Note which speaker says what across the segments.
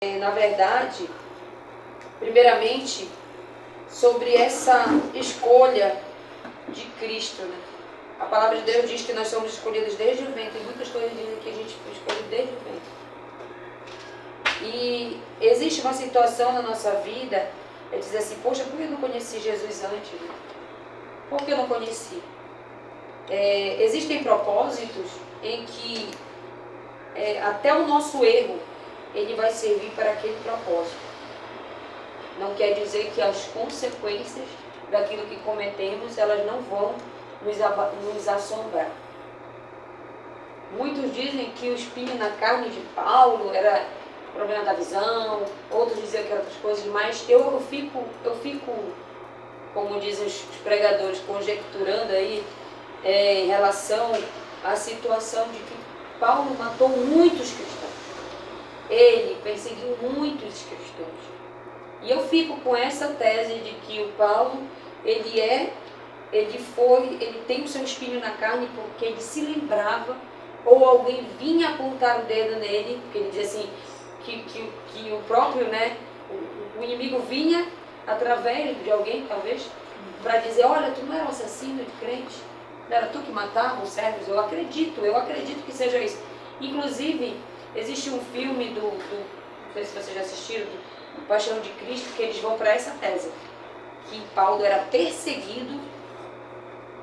Speaker 1: Na verdade, primeiramente, sobre essa escolha de Cristo, né? A palavra de Deus diz que nós somos escolhidos desde o ventre. Muitas coisas dizem que a gente foi escolhido desde o ventre. E existe uma situação na nossa vida, é dizer assim, poxa, por que eu não conheci Jesus antes? Né? Por que eu não conheci? Existem propósitos em que até o nosso erro, ele vai servir para aquele propósito. Não quer dizer que as consequências daquilo que cometemos, elas não vão nos assombrar. Muitos dizem que o espinho na carne de Paulo era problema da visão, outros diziam que eram outras coisas, mas eu fico, como dizem os pregadores, conjecturando aí em relação à situação de que Paulo matou muitos cristãos. Ele perseguiu muitos cristãos. E eu fico com essa tese de que o Paulo, ele tem o seu espinho na carne porque ele se lembrava, ou alguém vinha apontar o dedo nele, porque ele dizia assim, que o próprio, né, o inimigo vinha através de alguém, talvez, para dizer, olha, tu não era um assassino de crente, não era tu que matava os servos, eu acredito que seja isso. Inclusive, existe um filme não sei se vocês já assistiram, do Paixão de Cristo, que eles vão para essa tese, que Paulo era perseguido,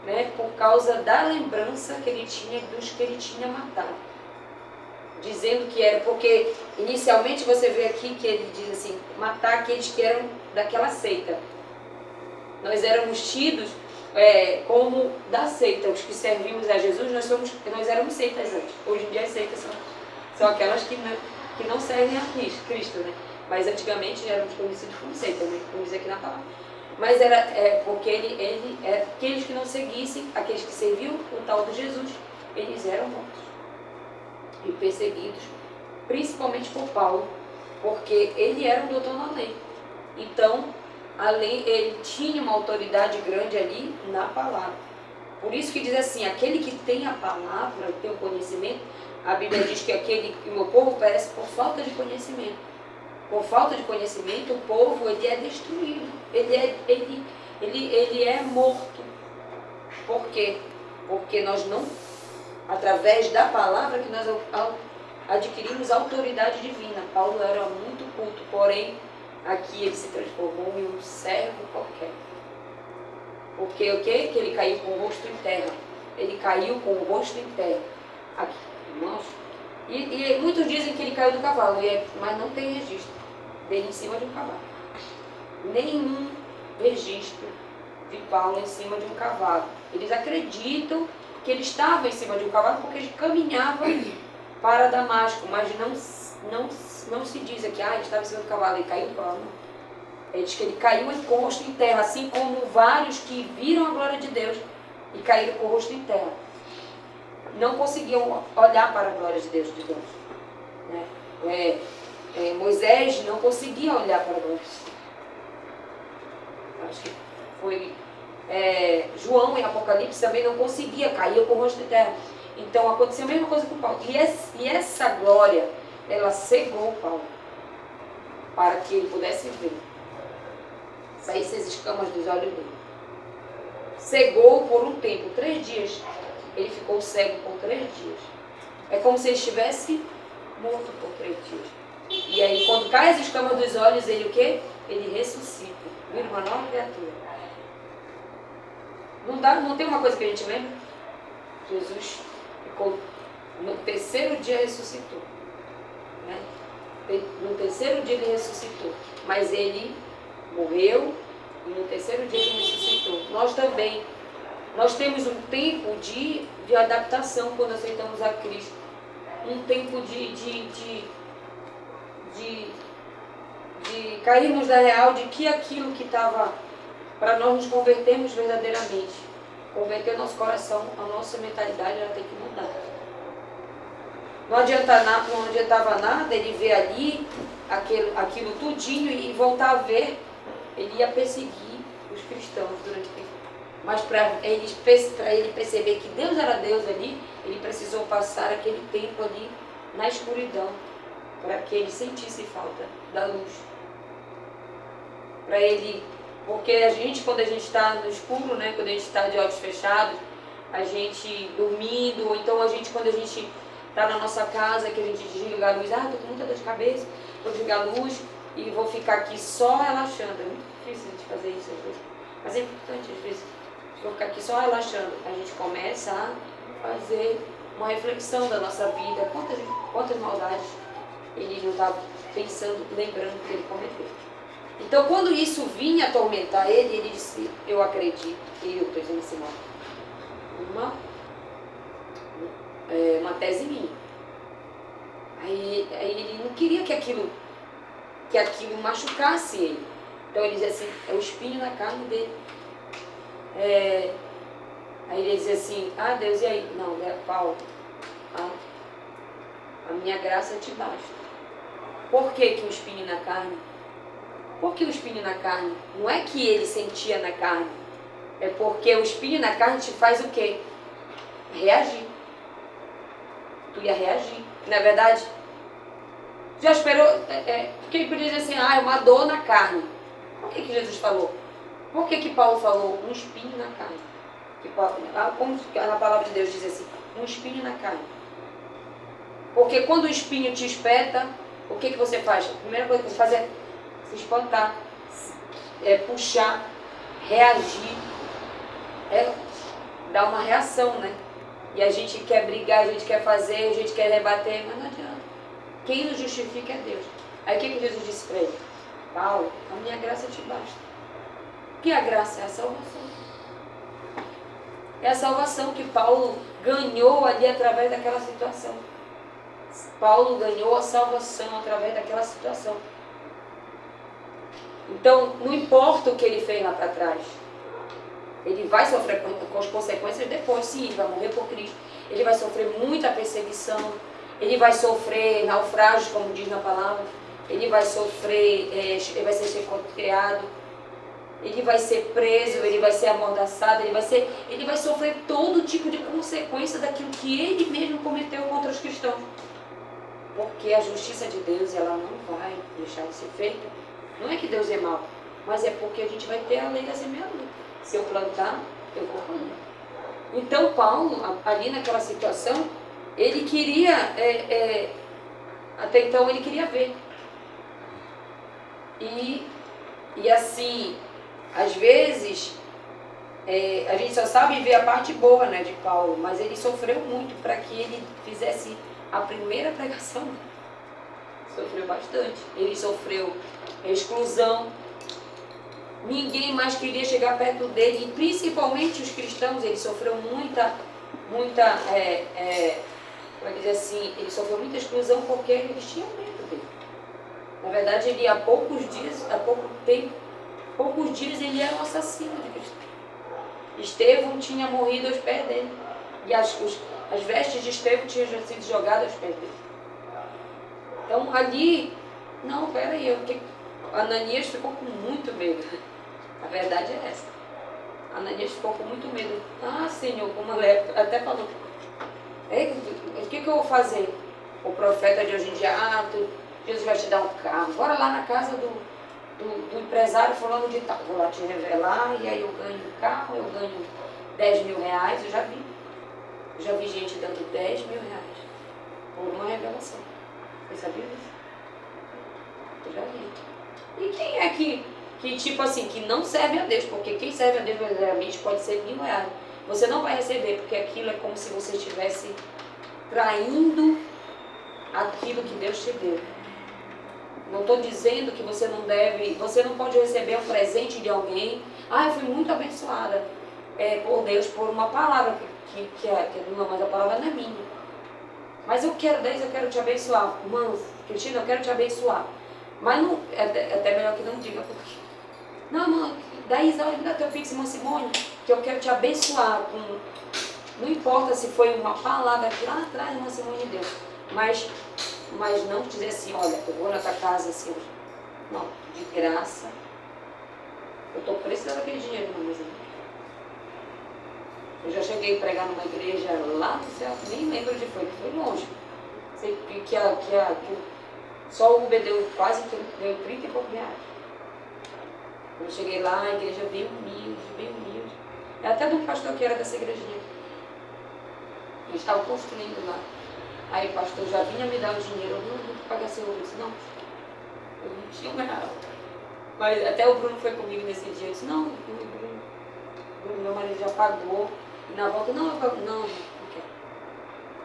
Speaker 1: né, por causa da lembrança que ele tinha dos que ele tinha matado. Dizendo que era, porque inicialmente você vê aqui que ele diz assim, matar aqueles que eram daquela seita. Nós éramos tidos como da seita, os que servimos a Jesus, nós éramos seitas antes. Hoje em dia as seitas são aquelas que não servem a Cristo, né? Mas antigamente éramos conhecidos como seita, né? Como diz aqui na palavra. Mas era porque aqueles que não seguissem, aqueles que serviam o tal de Jesus, eles eram mortos e perseguidos, principalmente por Paulo, porque ele era um doutor na lei. Então, a lei, ele tinha uma autoridade grande ali na palavra. Por isso que diz assim, aquele que tem a palavra, tem o conhecimento, a Bíblia diz que o meu povo perece por falta de conhecimento. Por falta de conhecimento, o povo ele é destruído, ele é morto. Por quê? Porque nós não, através da palavra que nós adquirimos autoridade divina. Paulo era muito culto, porém, aqui ele se transformou em um servo qualquer. Porque o quê? Que ele caiu com o rosto em terra. Ele caiu com o rosto em terra. Aqui, irmãos. E muitos dizem que ele caiu do cavalo, mas não tem registro dele em cima de um cavalo. Nenhum registro de Paulo em cima de um cavalo. Eles acreditam que ele estava em cima de um cavalo porque ele caminhava para Damasco, mas não se diz aqui, ele estava em cima do cavalo e caiu do cavalo. Ele diz que ele caiu com o rosto em terra, assim como vários que viram a glória de Deus e caíram com o rosto em terra. Não conseguiam olhar para a glória de Deus. Né? Moisés não conseguia olhar para a glória de Deus. Acho que foi João em Apocalipse também não conseguia, caía com o rosto em terra. Então aconteceu a mesma coisa com Paulo. E essa glória, ela cegou Paulo para que ele pudesse ver. Saísse as escamas dos olhos dele. Cegou por um tempo, 3 dias. Ele ficou cego por 3 dias. É como se ele estivesse morto por 3 dias. E aí, quando cai as escamas dos olhos, ele o quê? Ele ressuscita. Vira uma nova criatura. Não tem uma coisa que a gente lembra? Jesus ficou, no 3º dia ressuscitou. Né? No 3º dia ele ressuscitou. Mas ele morreu e no 3º dia ele ressuscitou. Nós também. Nós temos um tempo de adaptação quando aceitamos a Cristo. Um tempo de cairmos da real de que aquilo que estava para nós nos convertermos verdadeiramente. Converter o nosso coração, a nossa mentalidade, ela tem que mudar. Não adiantava nada ele ver ali aquilo tudinho e voltar a ver. Ele ia perseguir os cristãos durante o tempo. Mas para ele perceber que Deus era Deus ali, ele precisou passar aquele tempo ali na escuridão. para que ele sentisse falta da luz. Para ele, porque a gente, quando a gente está no escuro, né, quando a gente está de olhos fechados, a gente dormindo, ou então a gente, quando a gente está na nossa casa, que a gente desliga a luz, estou com muita dor de cabeça, vou desligar a luz e vou ficar aqui só relaxando. É muito difícil a gente fazer isso às vezes, mas é importante às vezes. Vou ficar aqui só relaxando. A gente começa a fazer uma reflexão da nossa vida, quantas maldades ele não está pensando, lembrando que ele cometeu. Então, quando isso vinha atormentar ele, ele disse, eu acredito, eu estou dizendo assim, uma tese minha. Aí ele não queria que aquilo machucasse ele. Então ele dizia assim, é o espinho na carne dele. Aí ele dizia assim, Deus, e aí? Não, Paulo, a minha graça te basta. Por que o espinho na carne? Por que o espinho na carne? Não é que ele sentia na carne, é porque o espinho na carne te faz o quê? Reagir. Tu ia reagir, não é verdade? Já esperou? Porque ele podia dizer assim, é uma dor na carne. Por que Jesus falou? Por que Paulo falou um espinho na carne? Como na palavra de Deus diz assim, um espinho na carne. Porque quando o espinho te espeta, o que você faz? A primeira coisa que você faz é se espantar, puxar, reagir, dar uma reação, né? E a gente quer brigar, a gente quer fazer, a gente quer rebater, mas não adianta. Quem nos justifica é Deus. Aí o que Jesus disse para ele? Paulo, a minha graça te basta. Que a graça é a salvação. É a salvação que Paulo ganhou ali através daquela situação. Paulo ganhou a salvação através daquela situação. Então, não importa o que ele fez lá para trás. Ele vai sofrer com as consequências depois, sim, ele vai morrer por Cristo. Ele vai sofrer muita perseguição. Ele vai sofrer naufrágios, como diz na palavra. Ele vai sofrer, ele vai ser chicoteado. Ele vai ser preso, ele vai ser amordaçado, ele vai sofrer todo tipo de consequência daquilo que ele mesmo cometeu contra os cristãos. Porque a justiça de Deus, ela não vai deixar de ser feita. Não é que Deus é mau, mas é porque a gente vai ter a lei da semeadura. Se eu plantar, eu vou colher. Então Paulo, ali naquela situação, ele queria, até então ele queria ver. E assim, às vezes, a gente só sabe ver a parte boa, né, de Paulo, mas ele sofreu muito para que ele fizesse a primeira pregação. Sofreu bastante. Ele sofreu exclusão. Ninguém mais queria chegar perto dele, e principalmente os cristãos. Ele sofreu muita, como dizer assim, ele sofreu muita exclusão porque eles tinham medo dele. Na verdade, ele há poucos dias ele era um assassino de Cristo. Estevão tinha morrido aos pés dele. E as vestes de Estevão tinham sido jogadas aos pés dele. Então ali, não, peraí, Ananias ficou com muito medo. A verdade é essa. Ananias ficou com muito medo. Senhor, como até falou, o que eu vou fazer? O profeta de hoje em dia, Jesus vai te dar um carro. Bora lá na casa do empresário fulano de tal. Vou lá te revelar e aí eu ganho um carro, eu ganho 10 mil reais. Eu já vi gente dando 10 mil reais por uma revelação. Você sabia disso? Eu já vi. E quem é que tipo assim, que não serve a Deus? Porque quem serve a Deus verdadeiramente pode ser 1.000 reais. Você não vai receber, porque aquilo é como se você estivesse traindo aquilo que Deus te deu. Não estou dizendo que você não pode receber um presente de alguém. Eu fui muito abençoada por Deus, por uma palavra que é minha, mas a palavra não é minha. Mas eu quero te abençoar. Mano, Cristina, eu quero te abençoar. Mas não, é até melhor que não diga, porque... Não, mano, daí Isaura, me dá teu Pix, irmã Simone, que eu quero te abençoar. Não importa se foi uma palavra que lá atrás, irmã Simone deu. Mas não dizer assim, olha, eu vou na tua casa assim, não, de graça. Eu estou precisando daquele dinheiro, irmã. Eu já cheguei a pregar numa igreja lá no céu, nem lembro onde foi longe. Sei que Só o Uber deu deu 30 e poucos reais. Eu cheguei lá, a igreja bem humilde, bem humilde. É até de um pastor que era dessa igrejinha. Eles estavam construindo lá. Aí o pastor já vinha me dar o dinheiro, eu não vou pagar seu Uber. Eu disse, não, eu não tinha um real. Mas até o Bruno foi comigo nesse dia, eu disse, não, o meu marido já pagou. E na volta, não, eu pago, não quero.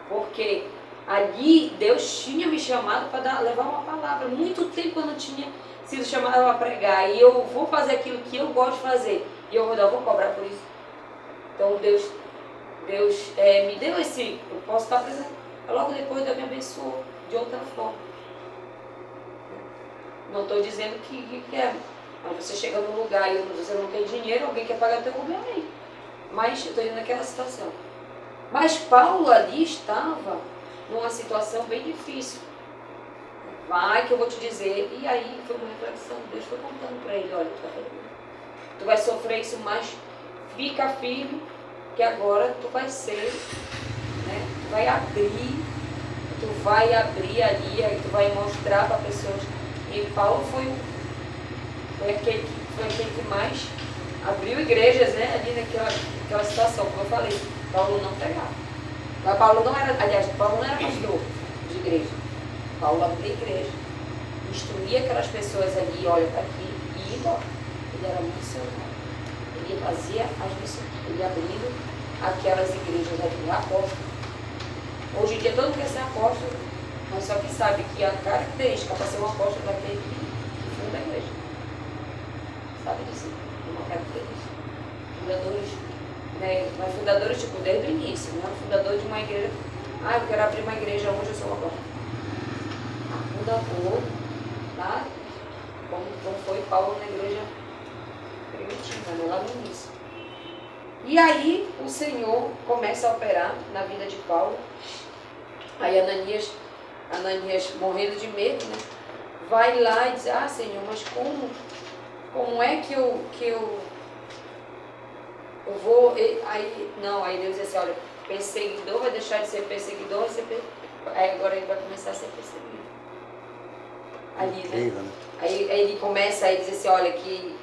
Speaker 1: Porque ali Deus tinha me chamado para levar uma palavra. Muito tempo eu não tinha sido chamada para pregar. E eu vou fazer aquilo que eu gosto de fazer. E eu vou cobrar por isso. Então Deus me deu esse, eu posso estar presente. Logo depois Deus me abençoou de outra forma. Não estou dizendo que é. Mas você chega num lugar e você não tem dinheiro, alguém quer pagar o teu Uber aí. Mas eu estou indo naquela situação. Mas Paulo ali estava numa situação bem difícil. Vai que eu vou te dizer. E aí foi uma reflexão. Deus foi contando para ele, olha, tu vai sofrer isso, mas fica firme, que agora tu vai ser, né? Tu vai abrir ali, aí tu vai mostrar para pessoas. E Paulo foi aquele que mais abriu igrejas, né? Ali naquela situação, como eu falei. Paulo não pregava. Mas Paulo não era, aliás, Paulo não era pastor de igreja. Paulo abria igreja. Instruía aquelas pessoas ali, olha, tá aqui, e ia embora. Ele era missionário. Ele fazia as missões. Ele abrindo aquelas igrejas ali, apóstolo. Hoje em dia todo mundo quer ser apóstolo, mas só que sabe que a característica para ser um apóstolo é aquele que funda a igreja. Sabe disso? Uma característica. Fundadores, né? Mas fundadores tipo desde o início, não é fundador de uma igreja. Ah, eu quero abrir uma igreja hoje, eu sou apóstolo. Fundador, tá? Como foi Paulo na igreja primitiva, né? Lá no início. E aí o Senhor começa a operar na vida de Paulo. Aí Ananias morrendo de medo, né? Vai lá e diz, ah, Senhor, mas como é que eu vou... Aí Deus diz assim, olha, perseguidor vai deixar de ser perseguidor, aí agora ele vai começar a ser perseguido. Ali, né? Aí ele começa a dizer assim, olha, que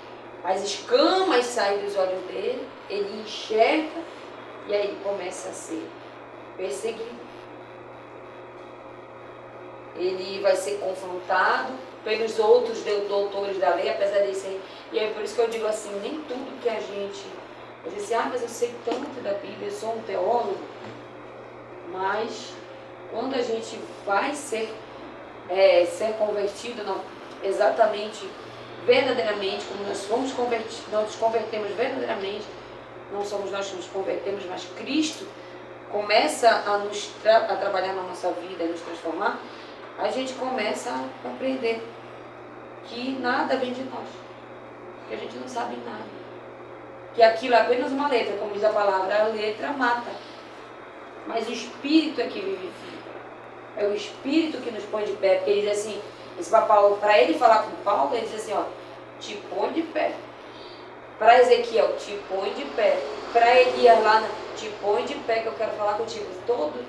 Speaker 1: as escamas saem dos olhos dele, ele enxerga e aí ele começa a ser perseguido. Ele vai ser confrontado pelos outros doutores da lei, apesar de ser. E é por isso que eu digo assim, nem tudo que a gente diz assim, mas eu sei tanto da Bíblia, eu sou um teólogo. Mas quando a gente vai ser convertido, não, exatamente, verdadeiramente, como nós nos convertemos verdadeiramente, não somos nós que nos convertemos, mas Cristo começa a trabalhar na nossa vida, a nos transformar, a gente começa a compreender que nada vem de nós, que a gente não sabe nada, que aquilo é apenas uma letra, como diz a palavra, a letra mata, mas o Espírito é que vivifica, é o Espírito que nos põe de pé, porque ele diz assim, para ele falar com Paulo, ele diz assim, ó, te põe de pé. Para Ezequiel, te põe de pé. Para Elias lá, te põe de pé que eu quero falar contigo. Todo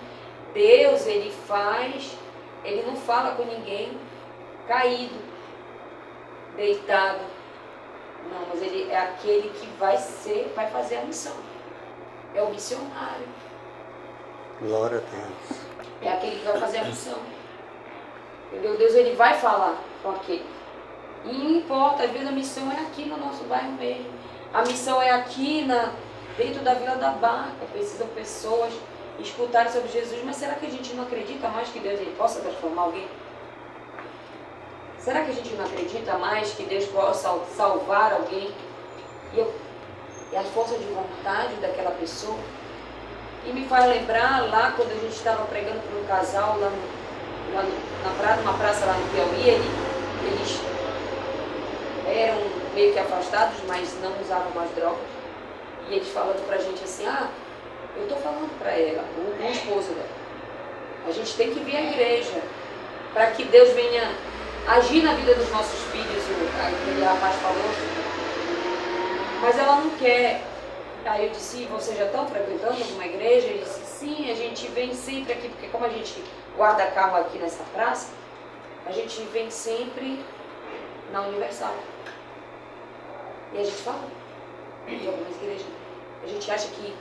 Speaker 1: Deus, ele não fala com ninguém caído, deitado. Não, mas ele é aquele que vai fazer a missão. É o missionário.
Speaker 2: Glória a Deus.
Speaker 1: É aquele que vai fazer a missão. Entendeu? Deus, ele vai falar com aquele. E não importa, às vezes a missão é aqui no nosso bairro mesmo. A missão é aqui dentro da Vila da Barca. Precisam pessoas escutarem sobre Jesus. Mas será que a gente não acredita mais que Deus ele possa transformar alguém? Será que a gente não acredita mais que Deus possa salvar alguém? E a força de vontade daquela pessoa? E me faz lembrar lá quando a gente estava pregando para um casal lá numa praça lá no Piauí, eles eram meio que afastados, mas não usavam mais drogas. E eles falando pra gente assim, eu tô falando pra ela, o esposo dela, a gente tem que vir à igreja, para que Deus venha agir na vida dos nossos filhos, aquele rapaz falou, mas ela não quer. Aí eu disse, vocês já estão frequentando alguma igreja? Ele disse, sim, a gente vem sempre aqui, porque como a gente guarda carro aqui nessa praça, A gente vem sempre na Universal. E a gente fala de algumas igrejas. A gente acha que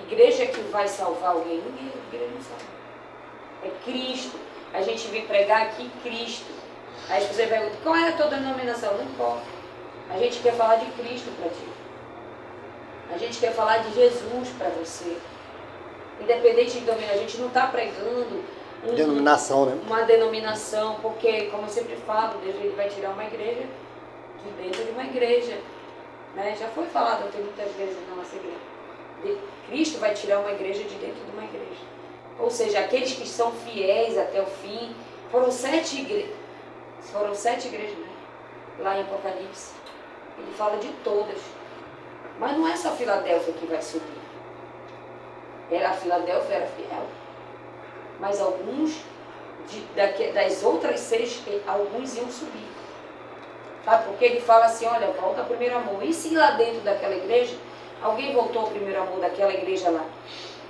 Speaker 1: igreja que vai salvar alguém. Ninguém, a igreja não salva. É Cristo. A gente vem pregar aqui Cristo. Aí as pessoas perguntam, qual é a tua denominação? Não importa. A gente quer falar de Cristo para ti. A gente quer falar de Jesus para você. Independente de denominação, a gente não está pregando
Speaker 2: Denominação, né?
Speaker 1: uma denominação, porque, como eu sempre falo, Deus ele vai tirar uma igreja de dentro de uma igreja. Né? Já foi falado até muitas vezes na nossa igreja. Cristo vai tirar uma igreja de dentro de uma igreja. Ou seja, aqueles que são fiéis até o fim, foram 7 igrejas. Foram 7 igrejas, né? Lá em Apocalipse. Ele fala de todas. Mas não é só Filadélfia que vai subir. A Filadélfia era fiel. Mas alguns, das outras 6, alguns iam subir. Sabe? Porque ele fala assim, olha, volta ao primeiro amor. E se lá dentro daquela igreja, alguém voltou ao primeiro amor daquela igreja lá?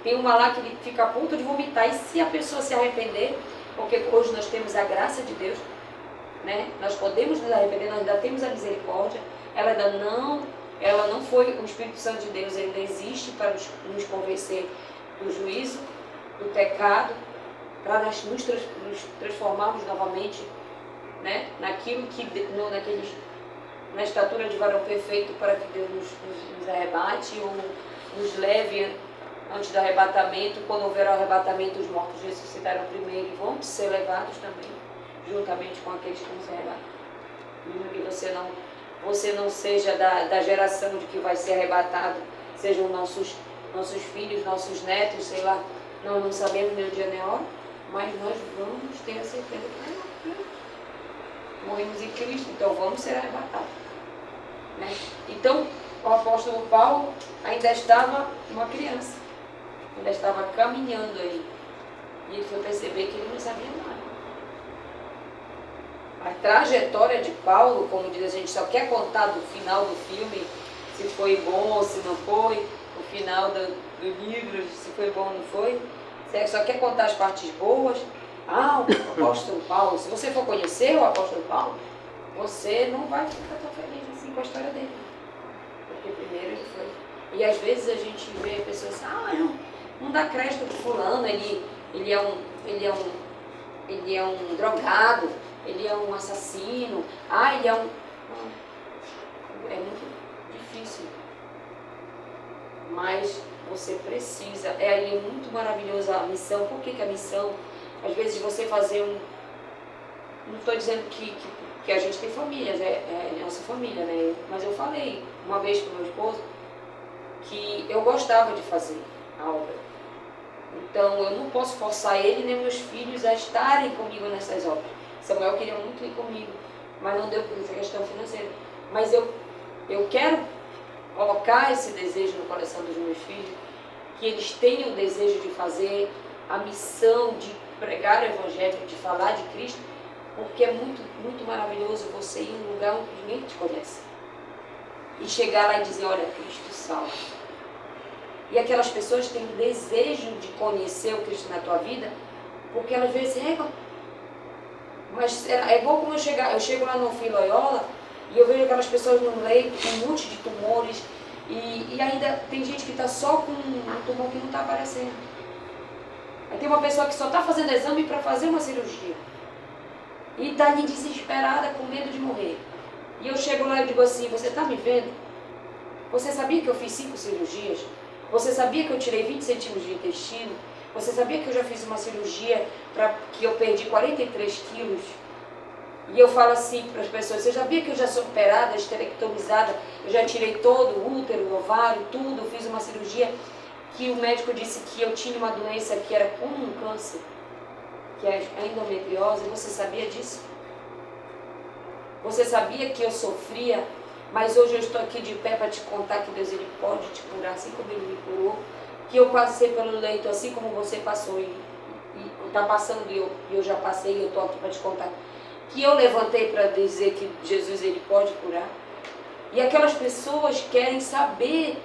Speaker 1: Tem uma lá que ele fica a ponto de vomitar. E se a pessoa se arrepender, porque hoje nós temos a graça de Deus, né? Nós podemos nos arrepender, nós ainda temos a misericórdia. Ela não foi, o Espírito Santo de Deus ainda existe para nos convencer do juízo, do pecado, para nós nos transformarmos novamente, né? Naquilo que, na estatura de varão perfeito, para que Deus nos arrebate ou nos leve antes do arrebatamento. Quando houver o arrebatamento, os mortos ressuscitarão primeiro e vão ser levados também, juntamente com aqueles que vão ser arrebatados. Que você não seja da geração de que vai ser arrebatado, sejam nossos filhos, nossos netos, sei lá, nós não sabemos nem o dia nem a hora, mas nós vamos ter a certeza que morremos em Cristo, então vamos ser arrebatados. Né? Então, o apóstolo Paulo ainda estava uma criança, ainda estava caminhando aí, e ele foi perceber que ele não sabia nada. A trajetória de Paulo, como diz, a gente só quer contar do final do filme, se foi bom ou se não foi, o final do livro, se foi bom ou não foi. Você só quer contar as partes boas. Ah, o apóstolo Paulo, se você for conhecer o apóstolo Paulo, você não vai ficar tão feliz assim com a história dele. Porque primeiro ele foi. E às vezes a gente vê pessoas assim, não dá crédito pro fulano, ele é um drogado, ele é um assassino, ele é um... É muito difícil. Mas você precisa, é muito maravilhosa a missão. Por que a missão? Às vezes você fazer não estou dizendo que a gente tem famílias, é nossa família, né? Mas eu falei uma vez com meu esposo que eu gostava de fazer a obra. Então eu não posso forçar ele nem meus filhos a estarem comigo nessas obras. Samuel queria muito ir comigo, mas não deu por essa questão financeira. Mas eu quero colocar esse desejo no coração dos meus filhos, que eles tenham o desejo de fazer a missão de pregar o Evangelho, de falar de Cristo, porque é muito, muito maravilhoso você ir em um lugar onde ninguém te conhece. E chegar lá e dizer, olha, Cristo salva. E aquelas pessoas têm o desejo de conhecer o Cristo na tua vida, porque elas vezes mas é igual como eu chego lá no Fim Loyola e eu vejo aquelas pessoas no leito com um monte de tumores e ainda tem gente que está só com um tumor que não está aparecendo. Aí tem uma pessoa que só está fazendo exame para fazer uma cirurgia e está ali desesperada, com medo de morrer. E eu chego lá e digo assim, você está me vendo? Você sabia que eu fiz 5 cirurgias? Você sabia que eu tirei 20 centímetros de intestino? Você sabia que eu já fiz uma cirurgia que eu perdi 43 quilos? E eu falo assim para as pessoas, você sabia que eu já sou operada, esterectomizada, eu já tirei todo o útero, o ovário, tudo, eu fiz uma cirurgia que o médico disse que eu tinha uma doença que era como um câncer, que é a endometriose. Você sabia disso? Você sabia que eu sofria, mas hoje eu estou aqui de pé para te contar que Deus ele pode te curar, assim como Ele me curou, que eu passei pelo leito assim como você passou e está passando e eu já passei e eu estou aqui para te contar, que eu levantei para dizer que Jesus ele pode curar. E aquelas pessoas querem saber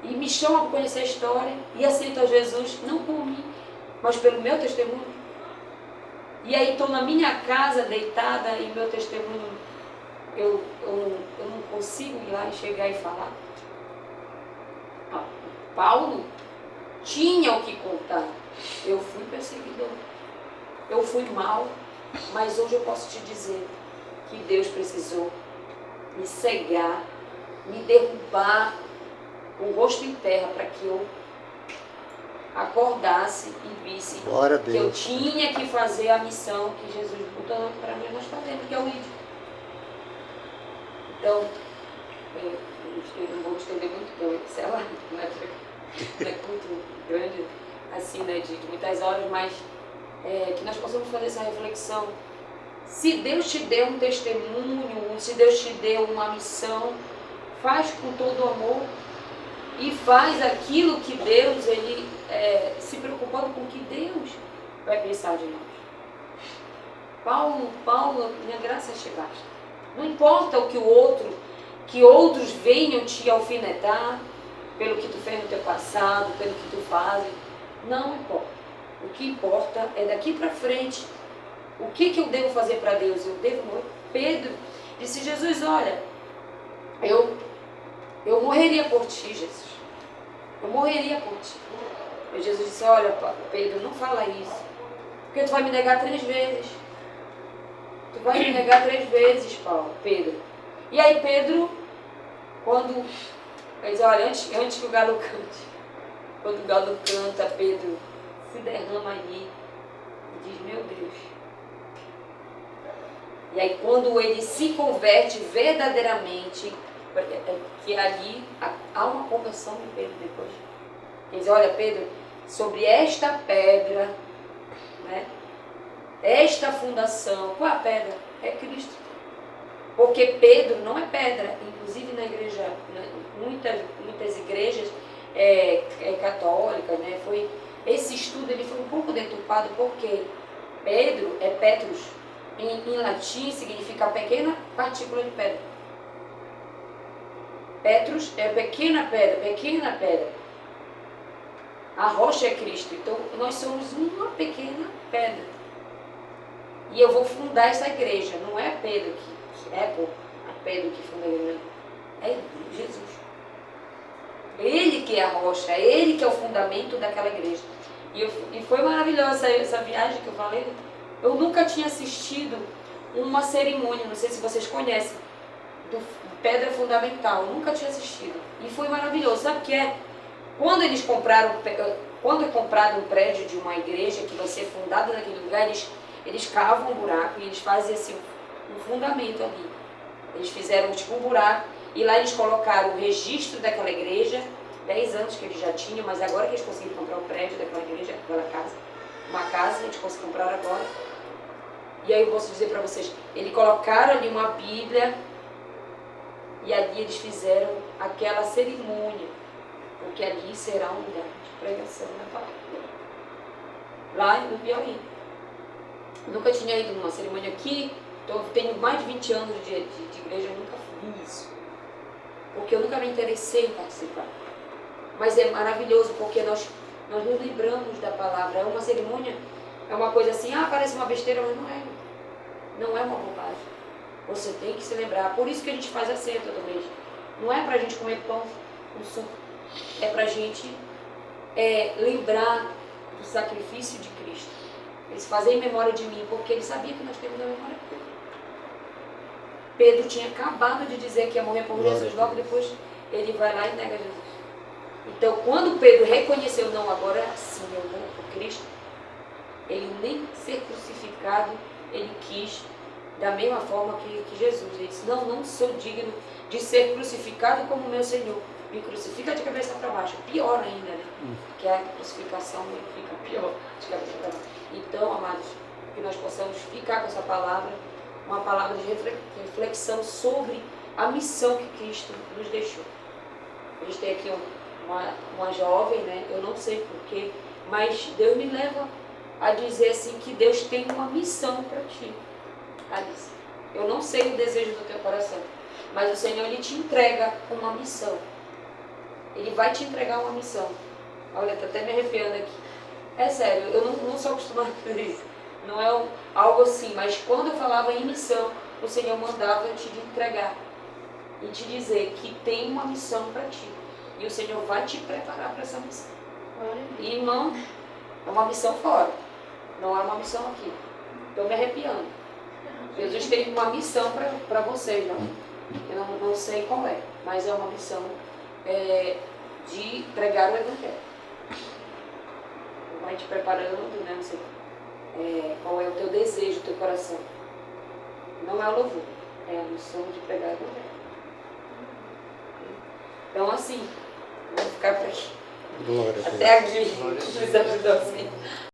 Speaker 1: e me chamam para conhecer a história e aceitam Jesus, não por mim, mas pelo meu testemunho. E aí estou na minha casa deitada e meu testemunho, eu não consigo ir lá e chegar e falar. Paulo tinha o que contar. Eu fui perseguidor, eu fui mal, mas hoje eu posso te dizer que Deus precisou me cegar, me derrubar o rosto em terra para que eu acordasse e visse que eu tinha que fazer a missão que Jesus botou para nós fazermos, que é o ID. Então, eu não vou estender muito, porque sei lá, não é muito grande, assim, né, de muitas horas, mas que nós possamos fazer essa reflexão. Se Deus te deu um testemunho, se Deus te deu uma missão, faz com todo o amor e faz aquilo que Deus, Ele se preocupando com o que Deus vai pensar de nós. Paulo, minha graça te basta. Não importa o que outros venham te alfinetar pelo que tu fez no teu passado, pelo que tu fazes. Não importa. O que importa é daqui para frente. O que eu devo fazer para Deus? Pedro disse, Jesus, olha, eu morreria por ti, Jesus. Eu morreria por ti. E Jesus disse, olha, Pedro, não fala isso. Porque tu vai me negar 3 vezes. Tu vai me negar 3 vezes, Pedro. E aí Pedro, quando... Mas olha, antes que o galo cante. Quando o galo canta, Pedro se derrama ali e diz, meu Deus. E aí quando ele se converte verdadeiramente, que ali há uma conversão de Pedro depois. Ele diz, olha Pedro, sobre esta pedra, né, esta fundação, qual é a pedra? É Cristo. Porque Pedro não é pedra, inclusive na igreja, muitas igrejas católicas, né, esse estudo ele foi um pouco deturpado, porque Pedro é Petrus, em latim significa pequena partícula de pedra. Petrus é pequena pedra. A rocha é Cristo, então nós somos uma pequena pedra. E eu vou fundar essa igreja, não é Pedro Pedro que funda a igreja, é Jesus. Ele que é a rocha, ele que é o fundamento daquela igreja. E foi maravilhosa essa viagem que eu falei. Eu nunca tinha assistido uma cerimônia, não sei se vocês conhecem, do Pedra Fundamental, eu nunca tinha assistido. E foi maravilhoso, sabe o que é? Quando é comprado um prédio de uma igreja que vai ser fundada naquele lugar, eles cavam um buraco e eles fazem assim, um fundamento ali. Eles fizeram tipo um buraco e lá eles colocaram o registro daquela igreja, 10 anos que eles já tinham, mas agora que eles conseguiram comprar o prédio daquela igreja, aquela casa, uma casa, eles conseguiram comprar agora. E aí eu posso dizer para vocês, eles colocaram ali uma Bíblia e ali eles fizeram aquela cerimônia, porque ali será um lugar de pregação da palavra. Lá no Piauí. Nunca tinha ido numa cerimônia aqui, então eu tenho mais de 20 anos de igreja, eu nunca fiz isso. Porque eu nunca me interessei em participar. Mas é maravilhoso, porque nós nos lembramos da palavra. É uma cerimônia, é uma coisa assim, parece uma besteira, mas não é. Não é uma bobagem. Você tem que se lembrar. Por isso que a gente faz a ceia todo mês. Não é pra gente comer pão com suco. É pra gente lembrar do sacrifício de Cristo. Eles fazem em memória de mim, porque ele sabia que nós temos a memória dele. Pedro tinha acabado de dizer que ia morrer por Jesus, logo depois ele vai lá e nega Jesus. Então, quando Pedro reconheceu, não, agora sim eu morro por Cristo, ele nem ser crucificado, ele quis, da mesma forma que Jesus. Ele disse, não sou digno de ser crucificado como meu Senhor. Me crucifica de cabeça para baixo. Pior ainda, né? Que a crucificação fica pior de cabeça para baixo. Então, amados, que nós possamos ficar com essa palavra, uma palavra de reflexão sobre a missão que Cristo nos deixou. A gente tem aqui uma jovem, né? Eu não sei porquê, mas Deus me leva a dizer assim que Deus tem uma missão para ti, Alice. Eu não sei o desejo do teu coração, mas o Senhor, Ele te entrega uma missão. Ele vai te entregar uma missão. Olha, estou até me arrepiando aqui. É sério, eu não sou acostumada a fazer isso. não é algo assim, mas quando eu falava em missão, o Senhor mandava eu te entregar e te dizer que tem uma missão para ti. E o Senhor vai te preparar para essa missão. E, irmão, é uma missão fora, não é uma missão aqui. Estou me arrepiando. Jesus tem uma missão para vocês, não? Eu não sei qual é, mas é uma missão de pregar o Evangelho. Vai te preparando, né? Não sei qual é o teu desejo, o teu coração. Não é o louvor, é a missão de pregar o Evangelho. Então, assim, vamos ficar por aqui.
Speaker 2: Glória a Deus.
Speaker 1: Até aqui. Nos ajudou, assim.